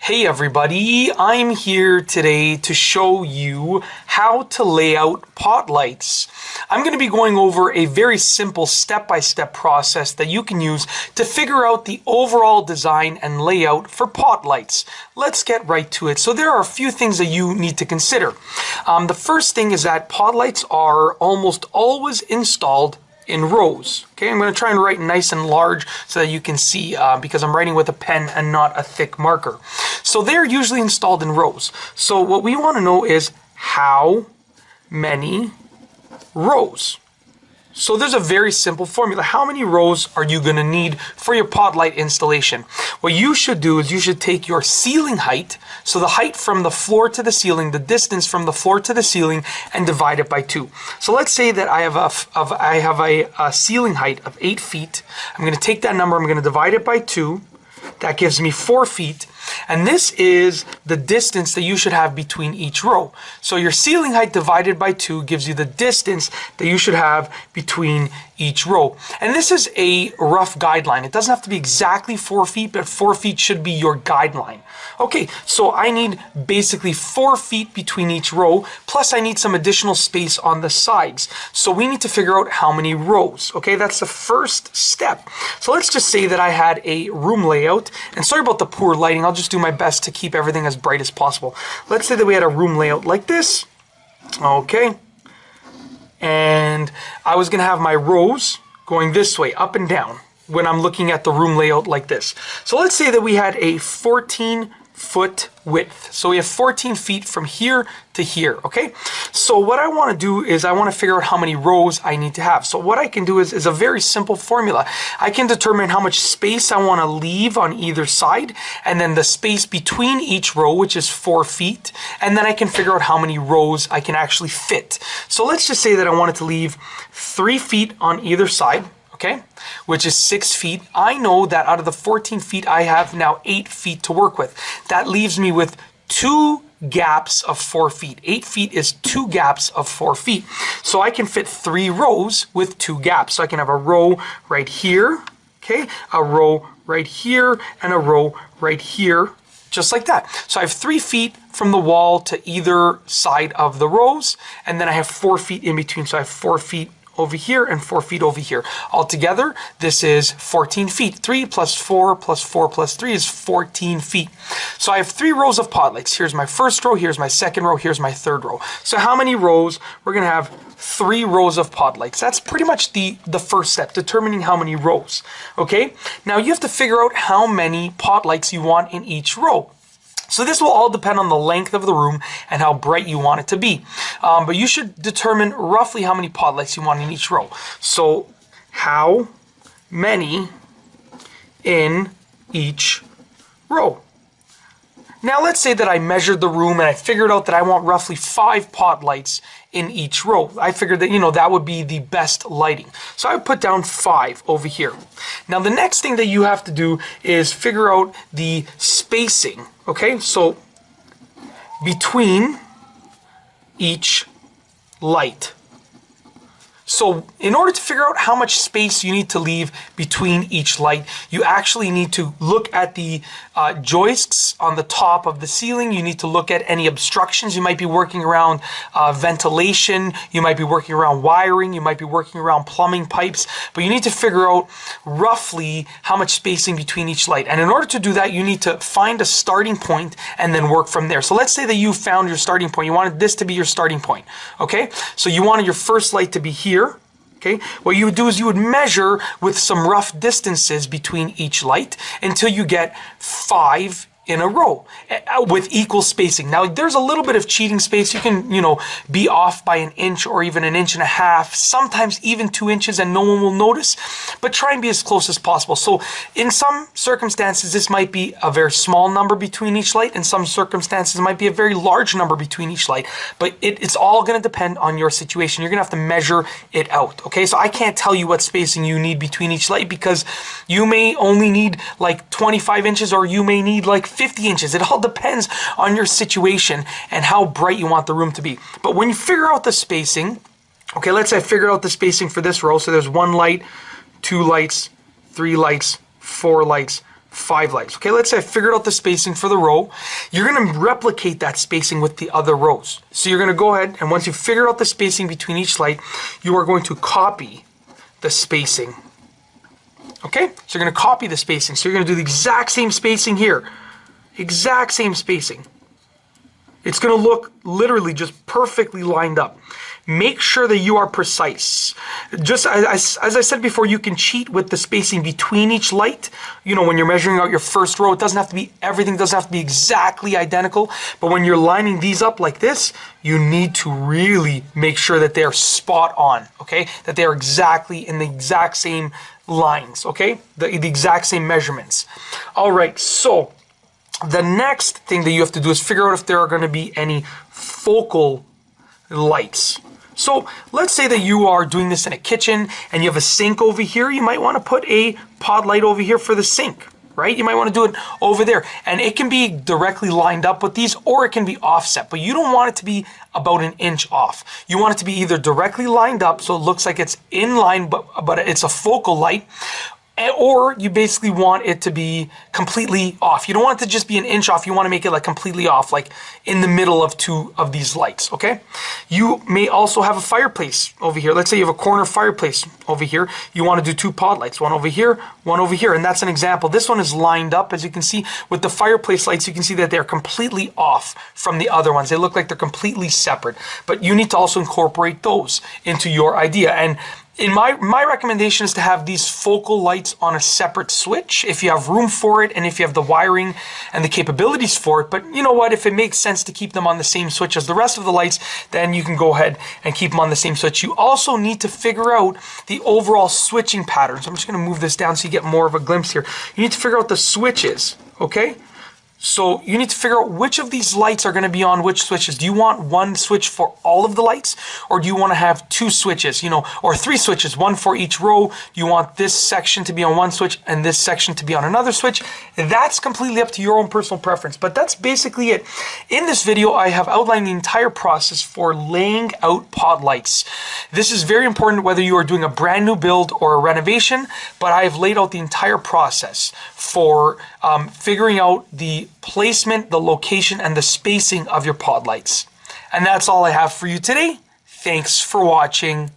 Hey everybody, I'm here today to show you how to lay out pot lights. I'm going to be going over a very simple step-by-step process that you can use to figure out the overall design and layout for pot lights. Let's get right to it. So there are a few things that you need to consider. The first thing is that pot lights are almost always installed in rows. Okay, I'm going to try and write nice and large so that you can see because I'm writing with a pen and not a thick marker. So they're usually installed in rows. So what we want to know is how many rows. So there's a very simple formula. How many rows are you going to need for your pot light installation? What you should do is you should take your ceiling height, so the height from the floor to the ceiling, the distance from the floor to the ceiling, and divide it by 2. So let's say that I have a ceiling height of 8 feet. I'm going to take that number, I'm going to divide it by 2. That gives me 4 feet. And this is the distance that you should have between each row. So your ceiling height divided by 2 gives you the distance that you should have between each row. And this is a rough guideline. It doesn't have to be exactly 4 feet, but 4 feet should be your guideline. Okay, so I need basically 4 feet between each row, plus I need some additional space on the sides. So we need to figure out how many rows. Okay, that's the first step. So let's just say that I had a room layout, and sorry about the poor lighting, I'll just do my best to keep everything as bright as possible. Let's say that we had a room layout like this. Okay, and I was going to have my rows going this way, up and down, when I'm looking at the room layout like this. So let's say that we had a 14-foot width. So we have 14 feet from here to here, okay? So what I want to do is I want to figure out how many rows I need to have. So what I can do is a very simple formula. I can determine how much space I want to leave on either side, and then the space between each row, which is 4 feet, and then I can figure out how many rows I can actually fit. So let's just say that I wanted to leave 3 feet on either side, okay, which is 6 feet. I know that out of the 14 feet, I have now 8 feet to work with. That leaves me with 2 gaps of 4 feet. 8 feet is 2 gaps of 4 feet. So I can fit 3 rows with 2 gaps. So I can have a row right here, okay, a row right here, and a row right here, just like that. So I have 3 feet from the wall to either side of the rows, and then I have 4 feet in between. So I have 4 feet over here and 4 feet over here. Altogether, this is 14 feet. 3 plus 4 plus 4 plus 3 is 14 feet. So I have 3 rows of pot lights. Here's my first row, here's my second row, here's my third row. So how many rows? We're going to have 3 rows of pot lights. That's pretty much the first step, determining how many rows. Okay? Now you have to figure out how many pot lights you want in each row. So this will all depend on the length of the room and how bright you want it to be. But you should determine roughly how many pot lights you want in each row. So how many in each row? Now let's say that I measured the room and I figured out that I want roughly 5 pot lights in each row. I figured that, that would be the best lighting. So I would put down 5 over here. Now the next thing that you have to do is figure out the spacing, okay? So between each light. So in order to figure out how much space you need to leave between each light, you actually need to look at the joists on the top of the ceiling. You need to look at any obstructions. You might be working around ventilation. You might be working around wiring. You might be working around plumbing pipes. But you need to figure out roughly how much spacing between each light. And in order to do that, you need to find a starting point and then work from there. So let's say that you found your starting point. You wanted this to be your starting point, okay? So you wanted your first light to be here. Okay, what you would do is you would measure with some rough distances between each light until you get 5 in a row with equal spacing. Now there's a little bit of cheating space. You can, be off by 1 inch or even 1.5 inches, sometimes even 2 inches, and no one will notice, but try and be as close as possible. So in some circumstances, this might be a very small number between each light. In some circumstances, it might be a very large number between each light, but it's all going to depend on your situation. You're going to have to measure it out. Okay, so I can't tell you what spacing you need between each light because you may only need like 25 inches or you may need like 50 inches. It all depends on your situation and how bright you want the room to be. But when you figure out the spacing, okay, let's say I figured out the spacing for this row. So there's 1 light, 2 lights, 3 lights, 4 lights, 5 lights. Okay, let's say I figured out the spacing for the row. You're going to replicate that spacing with the other rows. So you're going to go ahead, and once you figure out the spacing between each light, you are going to copy the spacing. Okay, so you're going to copy the spacing. So you're going to do the exact same spacing here. Exact same spacing. It's going to look literally just perfectly lined up. Make sure that you are precise. Just as I said before, you can cheat with the spacing between each light. You know, when you're measuring out your first row, it doesn't have to be, everything doesn't have to be exactly identical. But when you're lining these up like this, you need to really make sure that they're spot on, okay? That they're exactly in the exact same lines, okay? The exact same measurements. All right, so the next thing that you have to do is figure out if there are going to be any focal lights. So let's say that you are doing this in a kitchen and you have a sink over here. You might want to put a pod light over here for the sink, right? You might want to do it over there. And it can be directly lined up with these, or it can be offset. But you don't want it to be about an inch off. You want it to be either directly lined up so it looks like it's in line, but it's a focal light, or you basically want it to be completely off. You don't want it to just be an inch off. You want to make it like completely off, like in the middle of 2 of these lights, okay? You may also have a fireplace over here. Let's say you have a corner fireplace over here. You want to do 2 pod lights, one over here, and that's an example. This one is lined up, as you can see. With the fireplace lights, you can see that they're completely off from the other ones. They look like they're completely separate, but you need to also incorporate those into your idea. And in my recommendation is to have these focal lights on a separate switch if you have room for it and if you have the wiring and the capabilities for it. But you know what, if it makes sense to keep them on the same switch as the rest of the lights, then you can go ahead and keep them on the same switch. You also need to figure out the overall switching pattern. So I'm just going to move this down so you get more of a glimpse here. You need to figure out the switches, okay? So you need to figure out which of these lights are going to be on which switches. Do you want one switch for all of the lights, or do you want to have 2 switches, you know, or 3 switches, one for each row? Do you want this section to be on one switch and this section to be on another switch? That's completely up to your own personal preference, but that's basically it. In this video, I have outlined the entire process for laying out pod lights. This is very important whether you are doing a brand new build or a renovation, but I have laid out the entire process for figuring out the placement, the location, and the spacing of your pod lights. And that's all I have for you today. Thanks for watching.